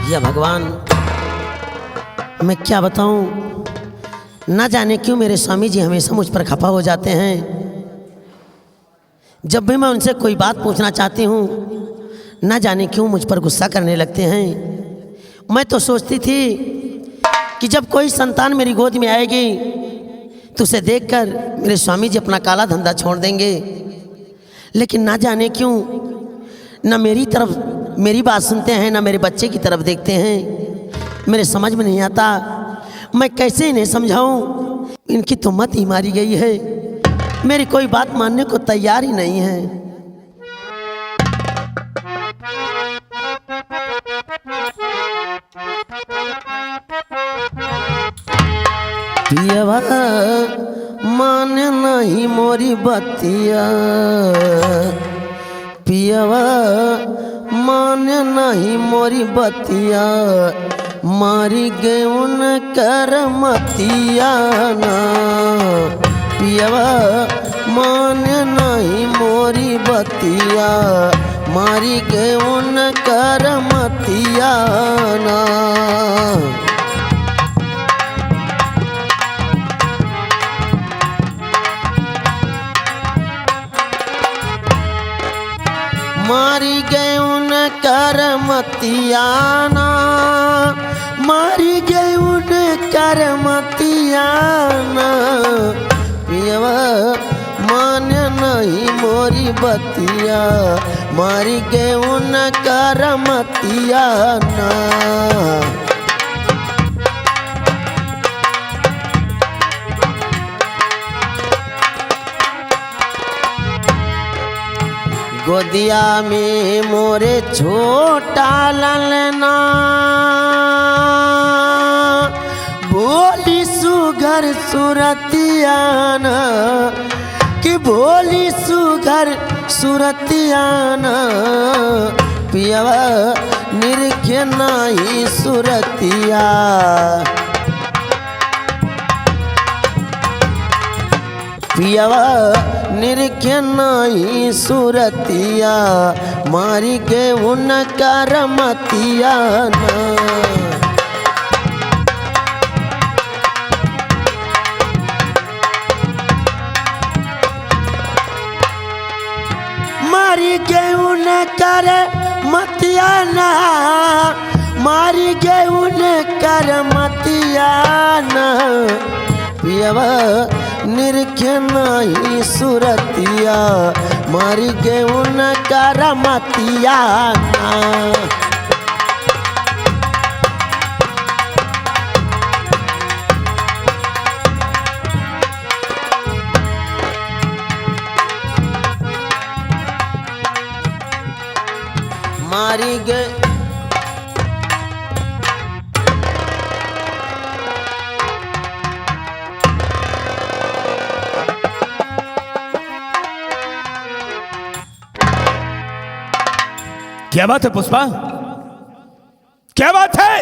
या भगवान, मैं क्या बताऊं, ना जाने क्यों मेरे स्वामी जी हमेशा मुझ पर खफा हो जाते हैं। जब भी मैं उनसे कोई बात पूछना चाहती हूँ, ना जाने क्यों मुझ पर गुस्सा करने लगते हैं। मैं तो सोचती थी कि जब कोई संतान मेरी गोद में आएगी तो उसे देखकर मेरे स्वामी जी अपना काला धंधा छोड़ देंगे, लेकिन ना जाने क्यों ना मेरी तरफ मेरी बात सुनते हैं, ना मेरे बच्चे की तरफ देखते हैं। मेरे समझ में नहीं आता, मैं कैसे इन्हें समझाऊं। इनकी तो मत ही मारी गई है, मेरी कोई बात मानने को तैयार ही नहीं है। पियवा माने नहीं मोरी बतिया, पियवा माने नहीं मोरी बतिया, मारी गए उन कर मतिया ना। पियवा माने नहीं मोरी बतिया, मारी गए उन कर मतिया ना। मारी गए उन कर मतियाना, मारी गए उन कर मतियाना। पियवा मान नहीं मोरी बतिया, मारी गए उन कर मतियाना। गोदिया में मोरे छोटा ललना, बोली सुघर सुरतियाना, कि बोली सुघर सुरतियाना। पियवा निरखे नहीं सुरतिया, पियवा निरखे नहीं सुरतिया, मारी गए उन कर मतिया ना। मारी गए उन कर मतिया ना, मारी गए उन कर मतिया ना। पियवा निरखे नहीं सुरतिया, मारी गए उन कर मतिया ना। मारी गए क्या बात है पुष्पा, क्या बात है?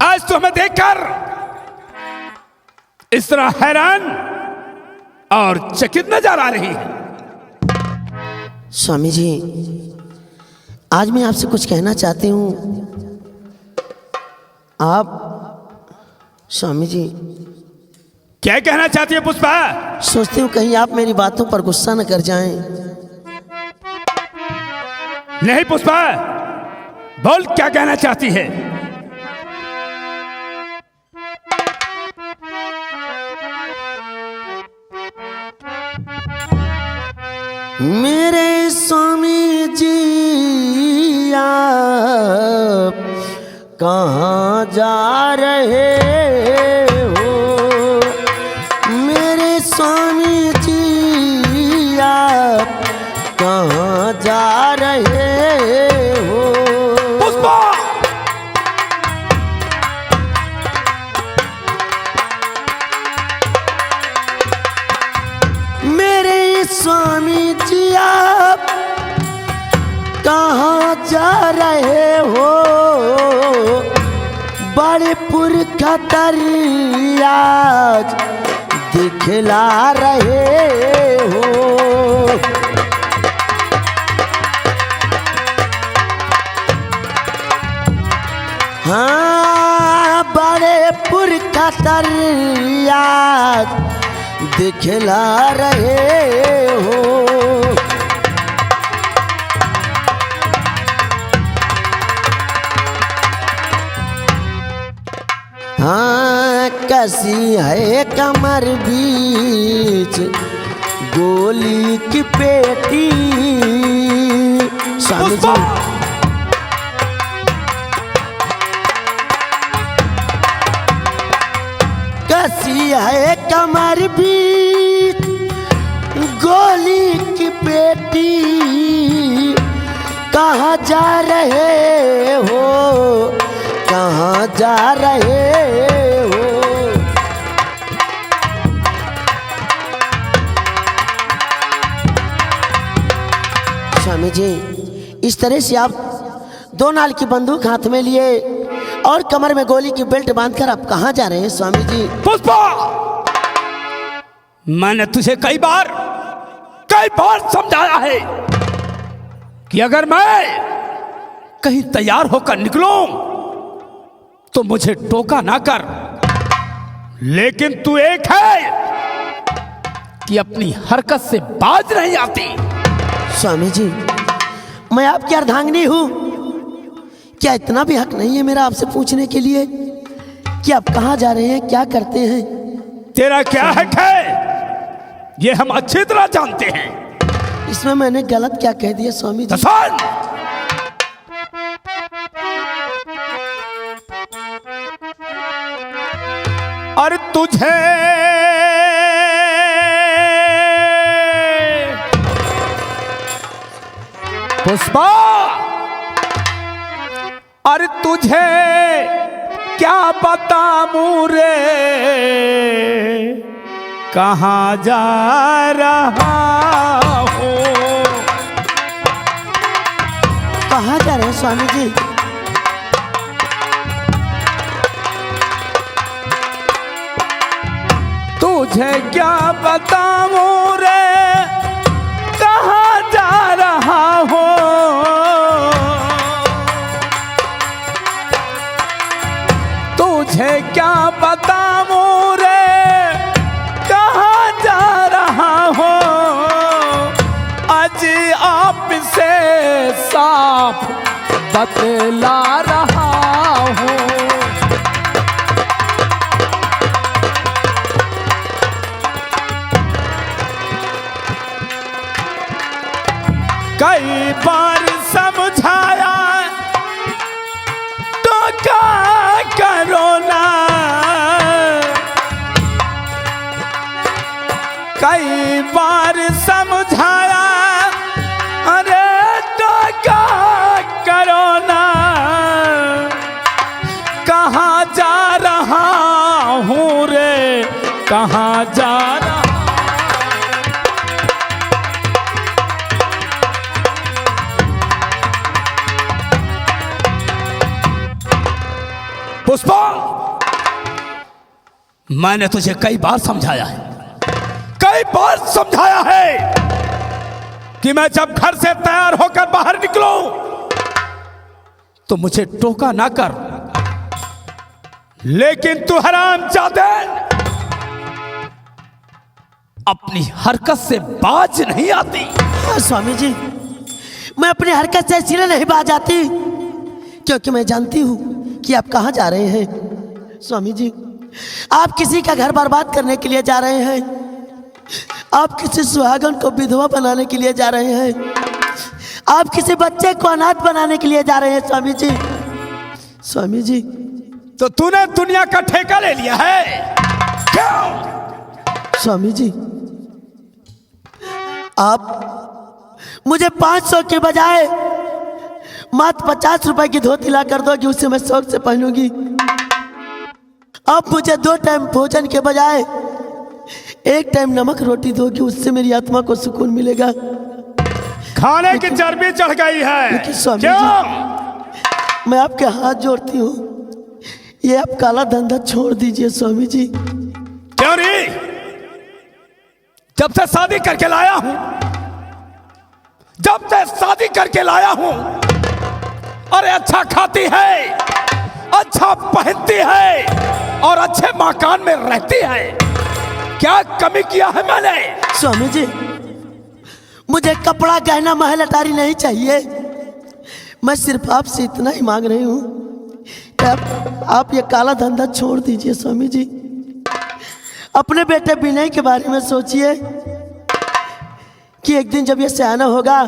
आज तो हमें देखकर इस तरह हैरान और चकित नजर आ रही है। स्वामी जी, आज मैं आपसे कुछ कहना चाहती हूँ। आप स्वामी जी क्या कहना चाहती है पुष्पा? सोचती हूँ कहीं आप मेरी बातों पर गुस्सा न कर जाएं। नहीं पुष्पा, बोल क्या कहना चाहती है? मेरे स्वामी जी आप कहाँ जा रहे हो? मेरे स्वामी जी आप कहाँ जा रहे हो? पुष्पा, मेरे स्वामी जी आप कहाँ जा रहे हो? बड़े पुरखा दरिया दिखला रहे हो। हाँ बड़े पुरखा तरिया दिखला रहे हो। हाँ कसी है कमर बीच गोली की पेटी। स्वामी जी कसी है कमर बीच गोली की पेटी। कहाँ जा रहे हो, कहाँ जा रहे हो। स्वामी जी इस तरह से आप 2 नाल की बंदूक हाथ में लिए और कमर में गोली की बेल्ट बांधकर आप कहाँ जा रहे हैं स्वामी जी? पुष्पा, मैंने तुझे कई बार समझाया है कि अगर मैं कहीं तैयार होकर निकलूं तो मुझे टोका ना कर, लेकिन तू एक है कि अपनी हरकत से बाज नहीं आती। स्वामी जी मैं आपकी अर्धांगिनी हूं, क्या इतना भी हक नहीं है मेरा आपसे पूछने के लिए कि आप कहां जा रहे हैं, क्या करते हैं? तेरा क्या हक है ये हम अच्छी तरह जानते हैं। इसमें मैंने गलत क्या कह दिया स्वामी जी? और तुझे पुष्पा, अरे तुझे क्या बताऊं रे कहाँ जा रहा हो। कहाँ जा रहे हैं स्वामी जी? तुझे क्या बताऊं रे कहाँ जा रहा हो। तुझे क्या बताऊं रे कहाँ जा रहा हो। आज आप से साफ बतला रहा हूँ। कई बार समझाया तो क्या करो ना। कई बार समझाया अरे तो क्या करो ना। कहाँ जा रहा हूँ रे कहाँ जा रहा। पुष्पा, मैंने तुझे कई बार समझाया है कि मैं जब घर से तैयार होकर बाहर निकलूं तो मुझे टोका ना कर, लेकिन तू हरामजादे अपनी हरकत से बाज नहीं आती। स्वामी जी मैं अपनी हरकत से इसलिए नहीं बाज आती क्योंकि मैं जानती हूं कि आप कहाँ जा रहे हैं। स्वामी जी आप किसी का घर बर्बाद करने के लिए जा रहे हैं, आप किसी सुहागन को विधवा बनाने के लिए जा रहे हैं, आप किसी बच्चे को अनाथ बनाने के लिए जा रहे हैं। स्वामी जी, स्वामी जी तो तूने दुनिया का ठेका ले लिया है क्यों? स्वामी जी आप मुझे 500 के बजाय मात्र 50 रुपए की धोती ला कर दोगी, उससे मैं शौक से पहनूंगी। अब मुझे 2 टाइम भोजन के बजाय 1 टाइम नमक रोटी दोगी, उससे मेरी आत्मा को सुकून मिलेगा। खाने की चर्बी चढ़ गई है स्वामी जी मैं आपके हाथ जोड़ती हूँ, ये आप काला धंधा छोड़ दीजिए स्वामी जी। क्यों नहीं? जब से शादी करके लाया हूं, अरे अच्छा खाती है, अच्छा पहनती है और अच्छे मकान में रहती है। क्या कमी किया है मैंने? स्वामी जी, मुझे कपड़ा गहना महल अटारी नहीं चाहिए। मैं सिर्फ आपसे इतना ही मांग रही हूँ कि आप ये काला धंधा छोड़ दीजिए। स्वामी जी, अपने बेटे विनय के बारे में सोचिए कि एक दिन जब ये सयाना होगा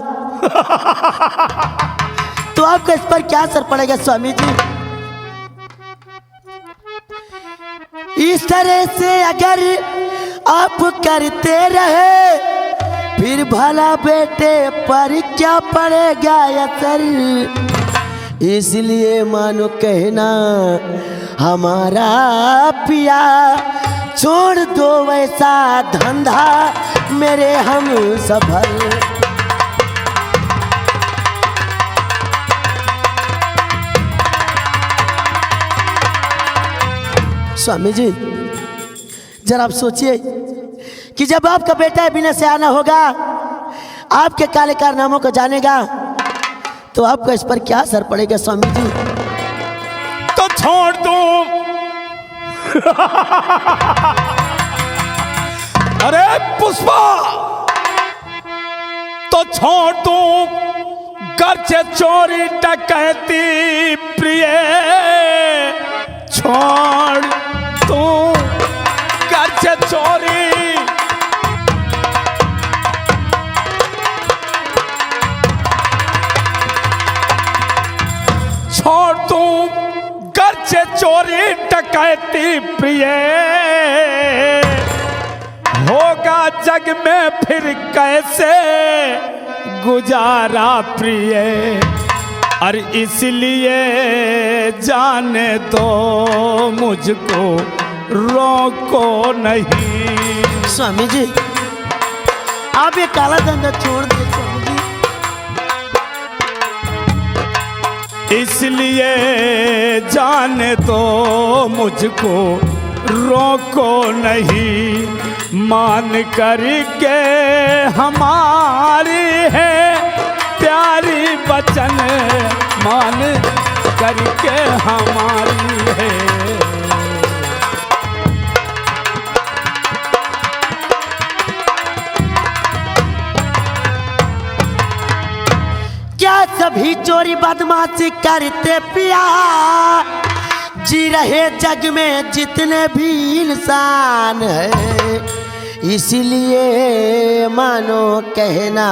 तो आपका इस पर क्या असर पड़ेगा। स्वामी जी, इस तरह से अगर आप करते रहे फिर भला बेटे पर क्या पड़ेगा असर। इसलिए मानो कहना हमारा पिया, छोड़ दो वैसा धंधा मेरे हम सफल। स्वामी जी, जरा आप सोचिए कि जब आपका बेटा बिना सयाना होगा, आपके काले कारनामों को जानेगा, तो आपका इस पर क्या असर पड़ेगा। स्वामी जी, तो छोड़ दो। अरे पुष्पा, तो छोड़ दो गर्चे चोरी डकैती प्रिय, छोड़ दो गर्चे चोरी, छोड़ दो गर्चे चोरी डकैती प्रिय, होगा जग में फिर कैसे गुजारा प्रिय। और इसलिए जाने दो मुझको, रोको नहीं। स्वामी जी, आप ये काला धंधा छोड़ दीजिए। स्वामी जी, इसलिए जाने दो मुझको, रोको नहीं। मान करके हमारी है प्यारी बचन, मान करके हमारी है। क्या सभी चोरी बदमाशी करते पिया, जी रहे जग में जितने भी इंसान है। इसलिए मानो कहना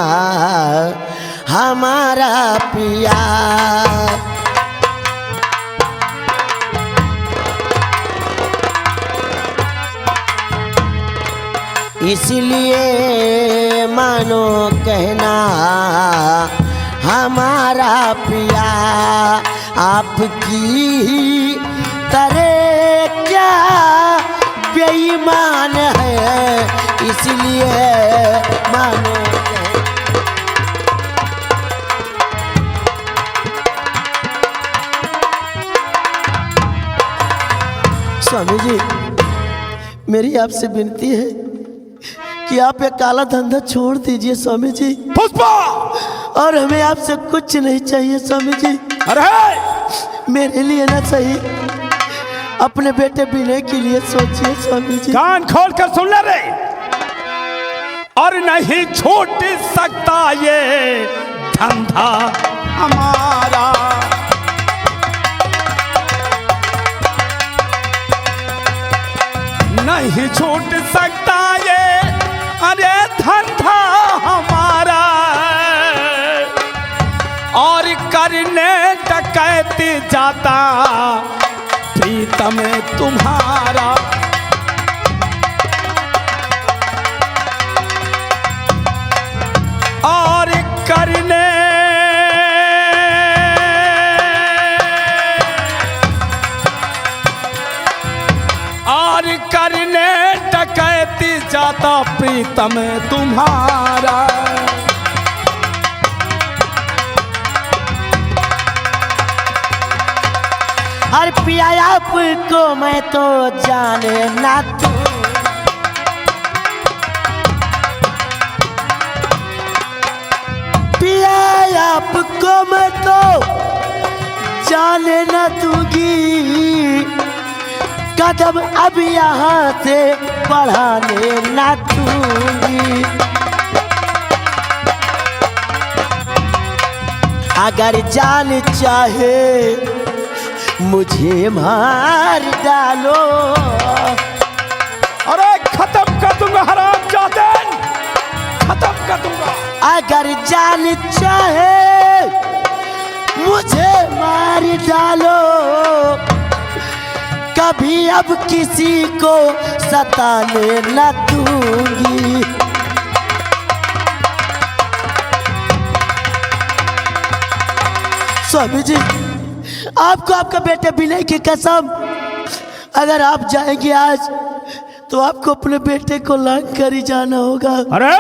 हमारा पिया, इसलिए मानो कहना हमारा पिया। आपकी तरह क्या बेईमान है, इसलिए मानो। स्वामी जी, मेरी आपसे विनती है कि आप ये काला धंधा छोड़ दीजिए। स्वामी जी, पुष्पा, और हमें आपसे कुछ नहीं चाहिए। स्वामी जी, अरे मेरे लिए ना सही, अपने बेटे विनय के लिए सोचिए। स्वामी जी, कान खोल कर सुन ले रे। और नहीं छूट सकता ये धंधा हमारा, नहीं छूट सकता ये अरे धंधा हमारा। और करने डकैती जाता प्रीतम तुम्हारा, और करने डकैती जाता प्रीतम तुम्हारा। हर पिया आपको मैं तो जाने ना तू, पिया आपको मैं तो जाने न दूंगी, कदम अब यहाँ से बढ़ाने न दूंगी। अगर जान चाहे मुझे मार डालो। अरे खत्म कर दूंगा हरामजादे, खत्म कर दूंगा। अगर जान चाहे मुझे मार डालो, कभी अब किसी को सताने न दूंगी। स्वामी जी, आपको आपका बेटे विनय की कसम, अगर आप जाएंगे आज तो आपको अपने बेटे को लांग कर ही जाना होगा। अरे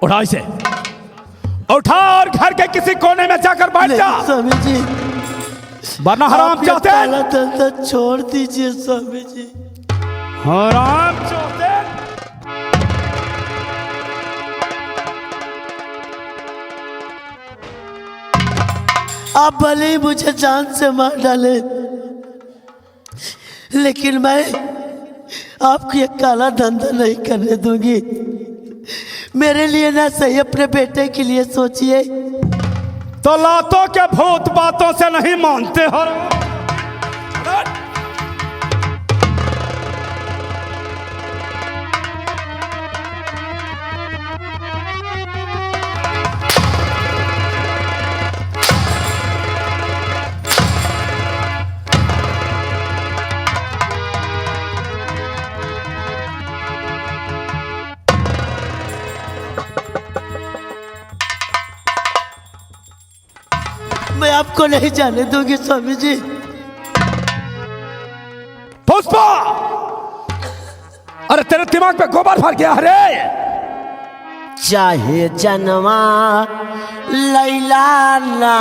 उठा इसे, उठा और घर के किसी कोने में जाकर बैठ जा। स्वामी जी, वरना हरामजादे, काला धंधा छोड़ दीजिए स्वामी जी। हरामजादे। आप भले ही मुझे जान से मार डाले, लेकिन मैं आपको ये काला धंधा नहीं करने दूंगी। मेरे लिए ना सही, अपने बेटे के लिए सोचिए। तो लातों के भूत बातों से नहीं मानते हो। मैं आपको नहीं जाने दूंगी स्वामी जी। पुष्पा, अरे तेरे दिमाग पे गोबर भर गया। अरे चाहे जन्मा लैला ना,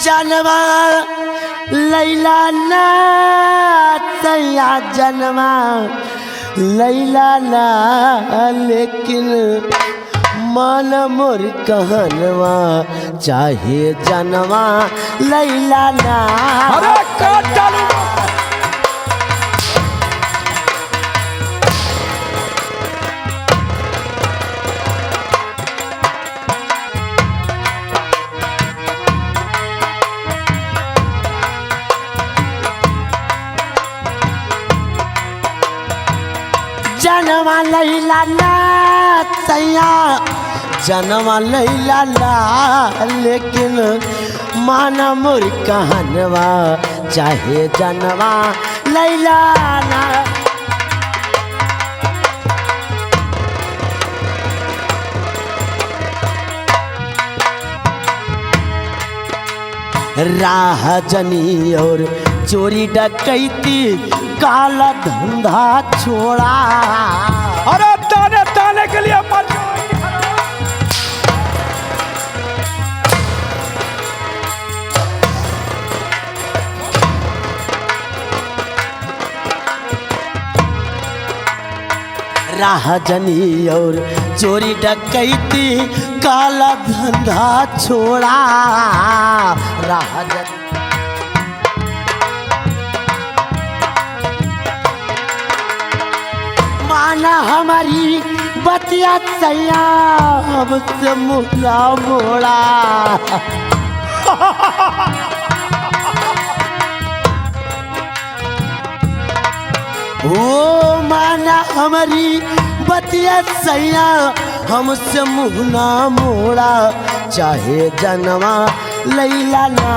जन्मा लैला ना, तैया जन्मा लैला ना, लेकिन मान मोर कहनवा, चाहे जनवा लैला ना। अरे काट डालू। जनवा लैला ना, तैया जनवा लैला ना, लेकिन माना मोर कहनवा, चाहे जनवा लैला ना। राह जनी और चोरी डकैती, काला धंधा छोड़ा। अरे ताने ताने के लिए मर जाओ। राह जनी और चोरी डकैती, काला धंधा छोड़ा। राह जनी माना हमारी बतिया, सैया हमसे मुला मोड़ा। ओ माना हमारी बतिया, सैया हमसे मुँह ना मोड़ा। चाहे जनवा लैला ना,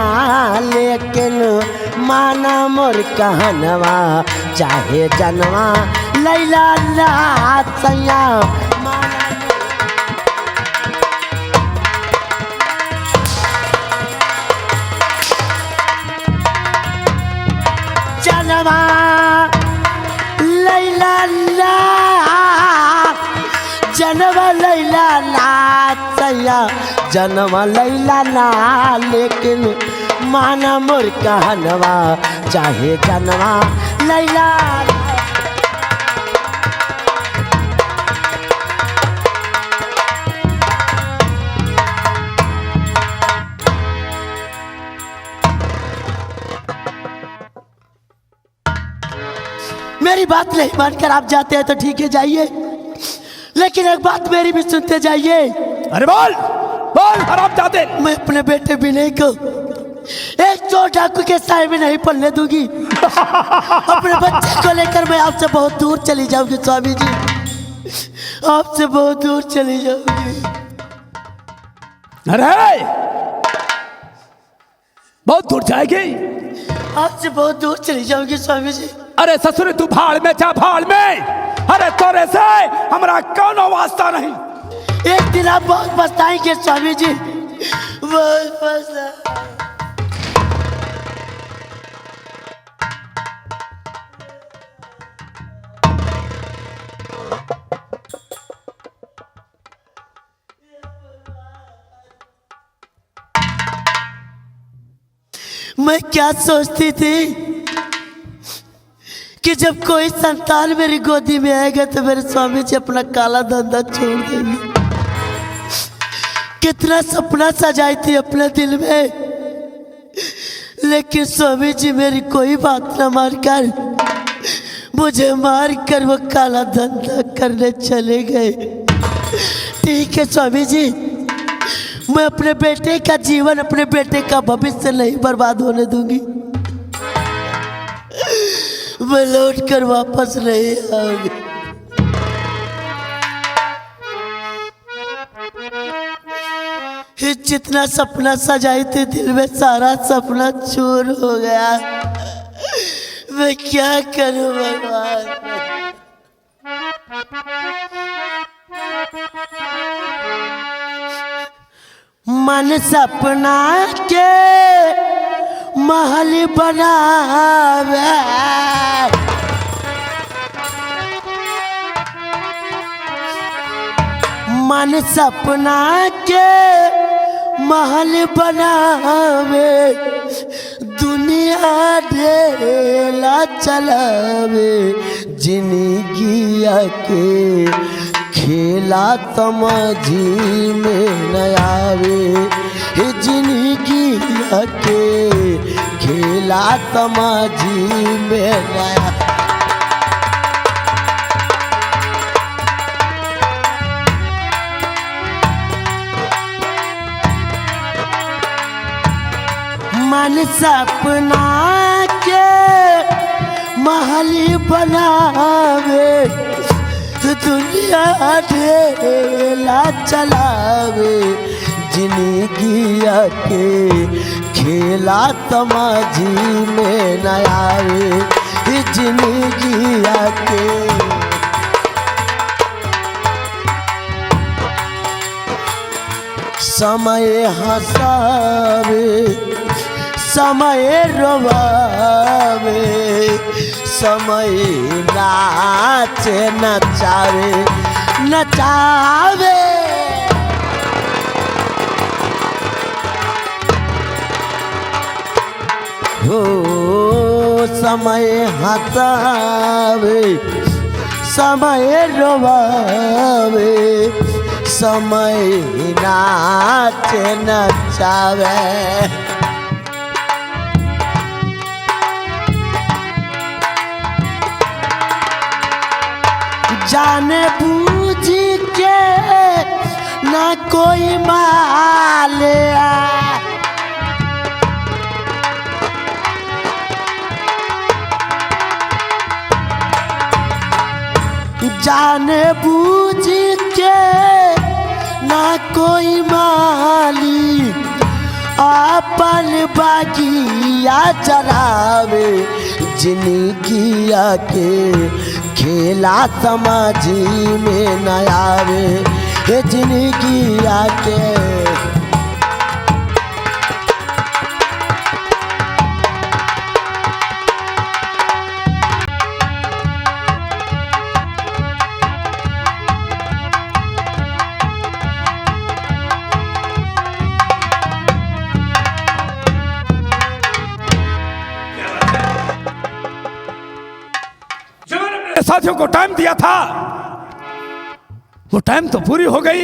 लेकिन माना मोर कहनवा, चाहे जनवा लैला ना, सैया माना। जनवा लैला ना, जनवा लैला ना, सैया जनवा लैला ना, लेकिन माना मोर कहनवा, चाहे जनवा लैला। मेरी बात नहीं मानकर आप जाते हैं तो ठीक है, जाइए, लेकिन एक बात मेरी भी सुनते जाइए। अरे बोल बोल हरामजादे। मैं अपने बेटे विनय को एक चोर डाकू के साए में नहीं पलने दूंगी। अपने बच्चे को लेकर मैं आपसे बहुत दूर चली जाऊंगी स्वामी जी, आपसे बहुत दूर चली जाऊंगी। अरे बहुत दूर जाएगी? आपसे बहुत दूर चली जाऊंगी स्वामी जी। अरे ससुर तू भाड़ में जा, भाड़ में। अरे तोरे से हमारा कौनो वास्ता नहीं। एक दिन आप बहुत पछताएंगे स्वामी जी, बहुत पछताएंगे। मैं क्या सोचती थी कि जब कोई संतान मेरी गोदी में आएगा तो मेरे स्वामी जी अपना काला धंधा छोड़ देंगे। कितना सपना सजाई थी अपने दिल में, लेकिन स्वामी जी मेरी कोई बात न मानकर मुझे मार कर वो काला धंधा करने चले गए। ठीक है स्वामी जी, मैं अपने बेटे का जीवन, अपने बेटे का भविष्य नहीं बर्बाद होने दूंगी। मैं लौट कर वापस नहीं आऊंगी। जितना सपना सजाई थी दिल में, सारा सपना चूर हो गया। मैं क्या करूं भगवान। मन सपना के महल बनावे, मन सपना के महल बनावे, दुनिया ढेला चलावे, जिंदगिया के खेला समझी में न आवे, जिंदगिया के खेला समझी में न आवे। मन सपना के महल बनावे, दुनिया ढेला चलावे, जिंदगिया के खेला समझी में न आवे, जिंदगिया के। समय हंसावे, समय रोवावे, समय नाचे नचावे, नचावे। हो समय हंसावे, समय रोवावे, समय नाचे नचावे। जाने बूझ के ना कोई माले, जाने बूझ के ना कोई माली, अपन बागिया चरावे, जिंदगिया के खेला समझी में न आवे, जिंदगिया के। साथियों को टाइम दिया था, वो टाइम तो पूरी हो गई,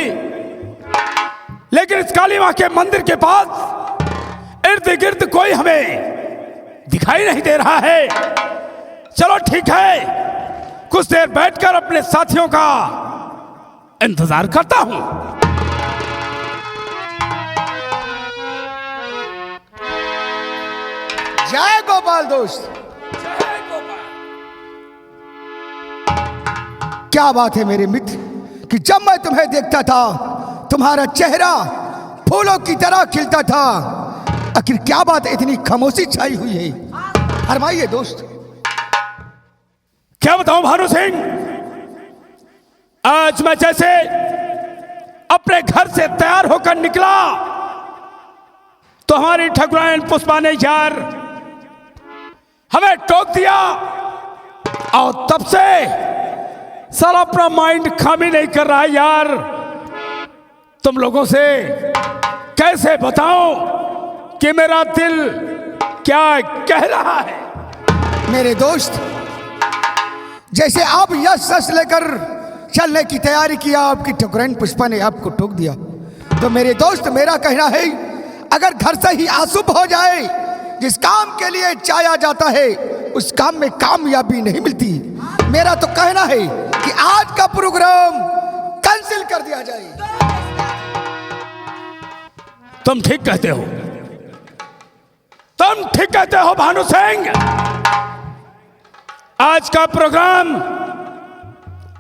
लेकिन इस काली मां के मंदिर के पास इर्द गिर्द कोई हमें दिखाई नहीं दे रहा है। चलो ठीक है, कुछ देर बैठकर अपने साथियों का इंतजार करता हूं। जय गोपाल दोस्त। क्या बात है मेरे मित्र कि जब मैं तुम्हें देखता था तुम्हारा चेहरा फूलों की तरह खिलता था। आखिर क्या बात है, इतनी खामोशी छाई हुई है? फरमाइए दोस्त। क्या बताऊं भानु सिंह, आज मैं जैसे अपने घर से तैयार होकर निकला तो हमारी ठकुराइन पुष्पा ने यार हमें टोक दिया और तब से साला अपना माइंड काम ही नहीं कर रहा है यार। तुम लोगों से कैसे बताऊं कि मेरा दिल क्या कह रहा है। मेरे दोस्त, जैसे आप यह सस लेकर चलने की तैयारी किया, आपकी ठकुराइन पुष्पा ने आपको टोक दिया, तो मेरे दोस्त मेरा कहना है अगर घर से ही अशुभ हो जाए, जिस काम के लिए चाहा जाता है उस काम में कामयाबी नहीं मिलती। मेरा तो कहना है कि आज का प्रोग्राम कैंसिल कर दिया जाए। तुम ठीक कहते हो, तुम ठीक कहते हो भानु सिंह। आज का प्रोग्राम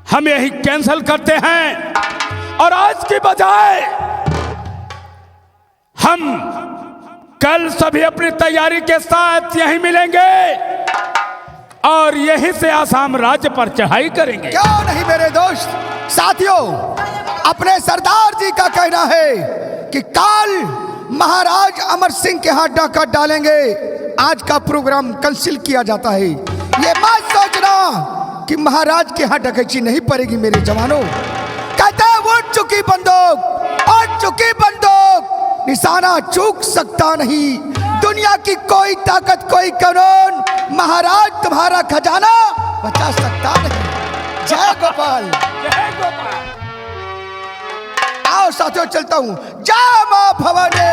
हम यही कैंसिल करते हैं और आज की बजाय हम कल सभी अपनी तैयारी के साथ यहीं मिलेंगे और यहीं से आसाम राज्य पर चढ़ाई करेंगे। क्यों नहीं मेरे दोस्त। साथियों, अपने सरदार जी का कहना है कि कल महाराज अमर सिंह के हाथ डाका डालेंगे। आज का प्रोग्राम कैंसिल किया जाता है। ये मत सोचना कि महाराज के हाथ डकैती नहीं पड़ेगी मेरे जवानों। कहते हैं उठ चुकी बंदूक, उठ चुकी बंदूक, निशाना चूक सकता नहीं। दुनिया की कोई ताकत, कोई कानून महाराज तुम्हारा खजाना बचा सकता नहीं। जय गोपाल। जय गोपाल। आओ साथियों, चलता हूं। जय मां भवानी,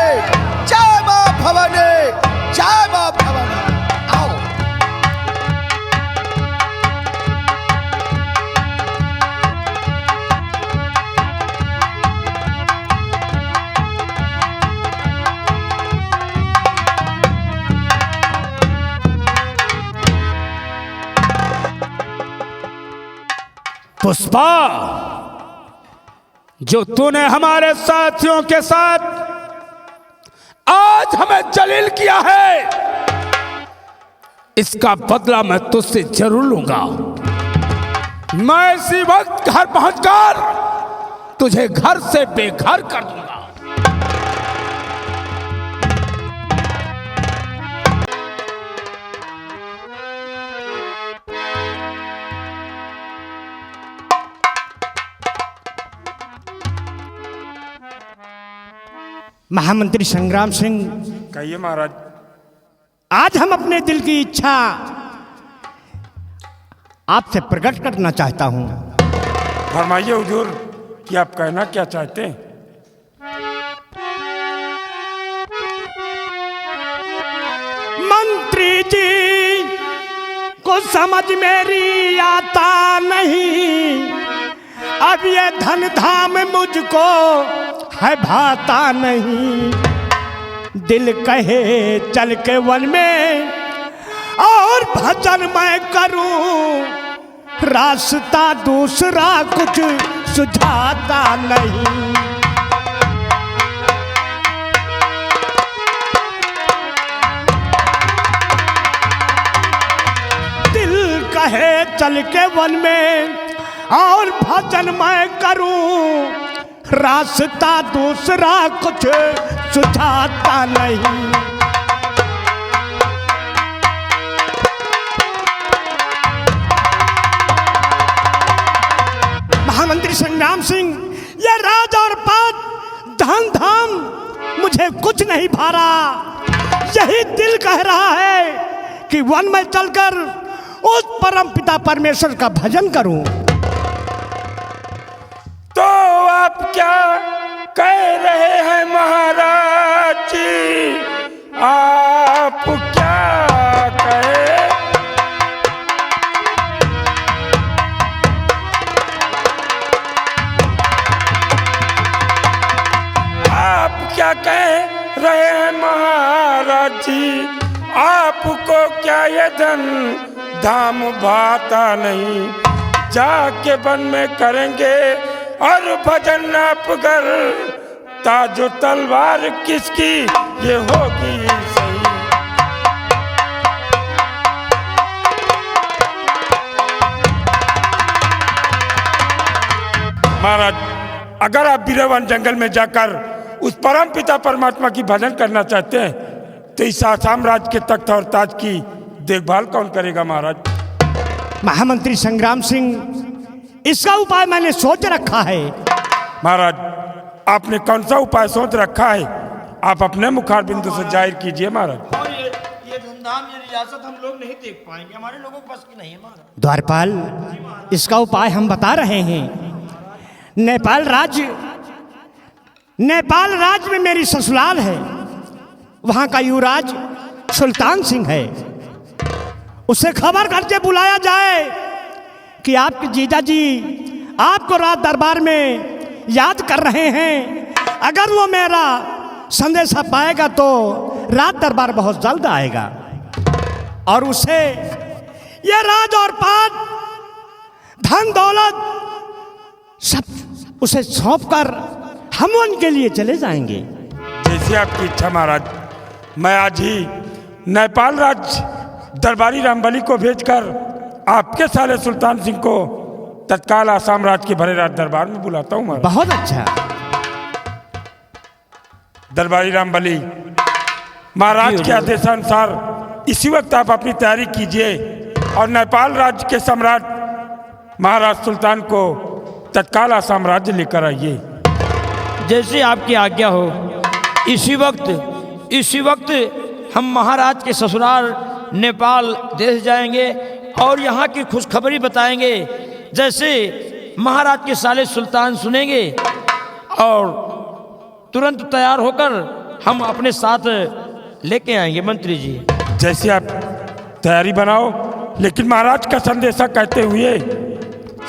जय मां भवानी, जय मां भवानी। आओ। पुष्पा, जो तूने हमारे साथियों के साथ आज हमें जलील किया है, इसका बदला मैं तुझसे जरूर लूंगा। मैं इसी वक्त घर पहुंचकर तुझे घर से बेघर कर दूंगा। महामंत्री संग्राम सिंह, कहिए महाराज। आज हम अपने दिल की इच्छा आपसे प्रकट करना चाहता हूं। फरमाइए हुजूर कि आप कहना क्या चाहते हैं। मंत्री जी को समझ मेरी आता नहीं, अब ये धन धाम मुझको है भाता नहीं। दिल कहे चल के वन में और भजन मैं करूं, रास्ता दूसरा कुछ सुझाता नहीं। दिल कहे चल के वन में और भजन मैं करूं, रास्ता दूसरा कुछ सुझाता नहीं। महामंत्री संग्राम सिंह, ये राज और पात धन धाम मुझे कुछ नहीं भारा। यही दिल कह रहा है कि वन में चलकर उस परम पिता परमेश्वर का भजन करूं। तो आप क्या कह रहे हैं महाराज जी? आप क्या कहे? महाराज जी, आपको क्या ये धन धाम भाता नहीं, जाके वन में करेंगे और भजन आप कर, ताजो तलवार किसकी ये होगी सही। महाराज, अगर आप बीरवन जंगल में जाकर उस परम पिता परमात्मा की भजन करना चाहते हैं तो इस आसाम राज्य के तख्त और ताज की देखभाल कौन करेगा महाराज? महामंत्री संग्राम सिंह, इसका उपाय मैंने सोच रखा है। महाराज, आपने कौन सा उपाय सोच रखा है? आप अपने मुखार बिंदु से जाहिर कीजिए महाराज। और ये धूमधाम, ये रियासत हम लोग नहीं देख पाएंगे, हमारे लोगों के पास की नहीं है महाराज। द्वारपाल, इसका उपाय हम बता रहे हैं। नेपाल राज्य में मेरी ससुराल है, वहां का युवराज सुल्तान सिंह है। उससे खबर करके बुलाया जाए कि आपके जीजा जी आपको रात दरबार में याद कर रहे हैं। अगर वो मेरा संदेशा पाएगा तो रात दरबार बहुत जल्द आएगा और उसे ये राज और पात, धन दौलत सब उसे सौंप कर हम उनके लिए चले जाएंगे। जैसे आपकी इच्छा महाराज। मैं आज ही नेपाल राज्य दरबारी रामबली को भेजकर आपके साले सुल्तान सिंह को तत्काल आसाम राज्य के भरे राज दरबार में बुलाता हूँ महाराज। बहुत अच्छा। दरबारी रामबली, महाराज के आदेशानुसार इसी वक्त आप अपनी तैयारी कीजिए और नेपाल राज्य के सम्राट महाराज सुल्तान को तत्काल आसाम राज्य लेकर आइए। जैसे आपकी आज्ञा हो। इसी वक्त हम महाराज के ससुराल नेपाल देश जाएंगे और यहाँ की खुशखबरी बताएंगे। जैसे महाराज के साले सुल्तान सुनेंगे और तुरंत तैयार होकर हम अपने साथ लेके आएंगे मंत्री जी। जैसे आप तैयारी बनाओ, लेकिन महाराज का संदेशा कहते हुए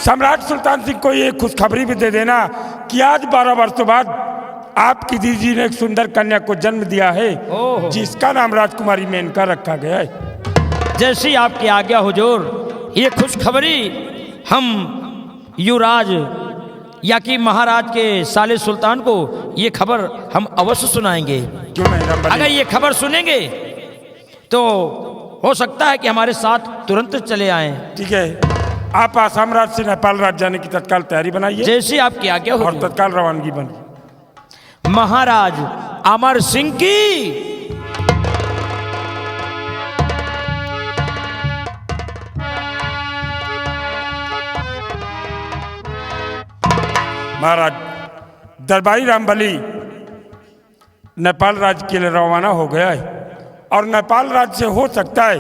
सम्राट सुल्तान सिंह को ये खुशखबरी भी दे देना कि आज 12 वर्षों बाद आपकी दीदी ने एक सुंदर कन्या को जन्म दिया है, जिसका नाम राजकुमारी मेनका रखा गया है। जैसी आपकी आज्ञा हुजूर, ये खुशखबरी हम युवराज या कि महाराज के साले सुल्तान को ये खबर हम अवश्य सुनाएंगे। क्यों नहीं रामबली? अगर ये खबर सुनेंगे तो हो सकता है कि हमारे साथ तुरंत चले आएं। ठीक है, आप आसाम राज्य से नेपाल राज्य जाने की तत्काल तैयारी बनाइए। जैसी आपकी आज्ञा हो और तत्काल रवानगी बनी। महाराज अमर सिंह की। महाराज, दरबारी रामबली नेपाल राज्य के लिए रवाना हो गया है और नेपाल राज्य से हो सकता है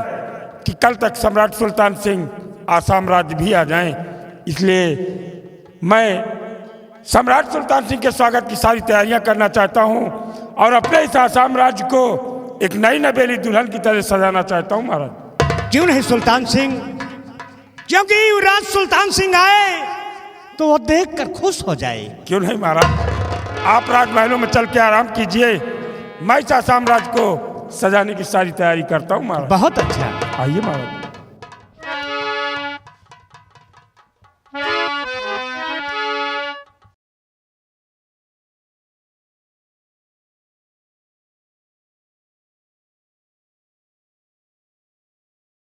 कि कल तक सम्राट सुल्तान सिंह आसाम राज्य भी आ जाएं। इसलिए मैं सम्राट सुल्तान सिंह के स्वागत की सारी तैयारियां करना चाहता हूं और अपने इस आसाम राज्य को एक नई नवेली दुल्हन की तरह सजाना चाहता हूं महाराज। क्यों नहीं सुल्तान सिंह, क्योंकि युवराज सुल्तान सिंह आए तो वो देखकर खुश हो जाए। क्यों नहीं महाराज, आप राजमहलों में चल के आराम कीजिए, मैं इस आसाम राज्य को सजाने की सारी तैयारी करता हूँ महाराज। बहुत अच्छा। आइए महाराज।